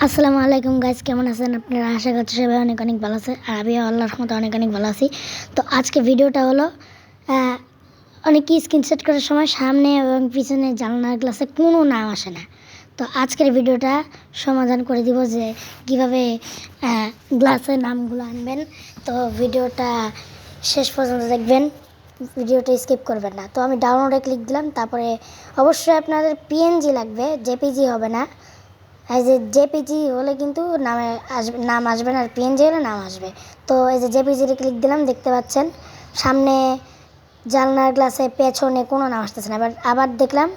আসসালামু আলাইকুম গাইস, কেমন আছেন আপনারা? আশা করছি সবাই অনেক অনেক ভালো আছে। আর আমিও আল্লাহর রহমতে অনেক অনেক ভালো আছি। তো আজকে ভিডিওটা হলো অনেকেই স্ক্রিন সেট করার সময় সামনে এবং পিছনে জানলার গ্লাসে কোনো নাম আসে না। তো আজকের ভিডিওটা সমাধান করে দিব যে কীভাবে গ্লাসের নামগুলো আনবেন। তো ভিডিওটা শেষ পর্যন্ত দেখবেন, ভিডিওটা স্কিপ করবেন না। তো আমি ডাউনলোডে ক্লিক দিলাম, তারপরে অবশ্যই আপনাদের পিএনজি লাগবে, জেপিজি হবে না। এই যে জেপিজি হলে কিন্তু নাম আসবে না, আর পিএনজি হলে নাম আসবে। তো এই যে জেপিজিতে ক্লিক দিলাম, দেখতে পাচ্ছেন সামনে জানলার গ্লাসে পেছনে কোনো নাম আসতেছে না। আবার দেখলাম,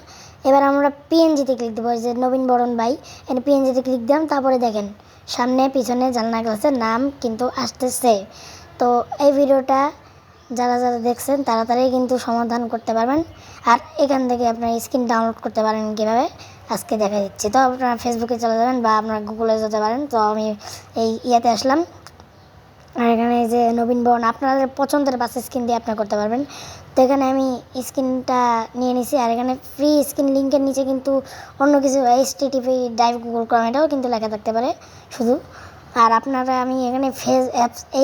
এবার আমরা পিএনজিতে ক্লিক দেবো। যে নবীন বরণ ভাই, এখানে পিএনজিতে ক্লিক দিলাম, তারপরে দেখেন সামনে পিছনে জানলার গ্লাসের নাম কিন্তু আসতেছে। তো এই ভিডিওটা যারা যারা দেখছেন তাড়াতাড়ি কিন্তু সমাধান করতে পারবেন। আর এখান থেকে আপনার স্ক্রিন ডাউনলোড করতে পারেন কীভাবে আজকে দেখা দিচ্ছি। তো আপনারা ফেসবুকে চলে যাবেন বা আপনারা গুগলে যেতে পারেন। তো আমি এই ইয়াতে আসলাম, আর এখানে যে নবীন বরণ আপনাদের পছন্দের বাস স্ক্রিন দিয়ে আপনারা করতে পারবেন। তো এখানে আমি স্ক্রিনটা নিয়ে নিছি, আর এখানে ফ্রি স্ক্রিন লিঙ্কের নিচে কিন্তু অন্য কিছু HTTP ড্রাইভ গুগল ক্রোম এটাও কিন্তু লেখা থাকতে পারে শুধু। আর আপনারা আমি এখানে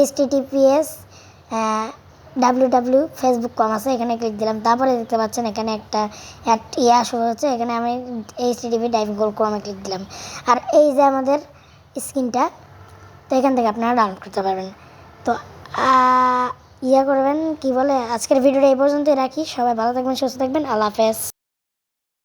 HTTPS www.facebook.com আছে, এখানে ক্লিক দিলাম। তারপরে দেখতে পাচ্ছেন এখানে একটা শুরু হচ্ছে। এখানে আমি HTTP ড্রাইভ গুগল ক্রোমে ক্লিক দিলাম। আর এই যে আমাদের স্ক্রিনটা, তো এখান থেকে আপনারা ডাউনলোড করতে পারবেন। তো করবেন কি বলে, আজকের ভিডিওটা এই পর্যন্তই রাখি। সবাই ভালো থাকবেন, সুস্থ থাকবেন। আল্লাহ হাফেজ।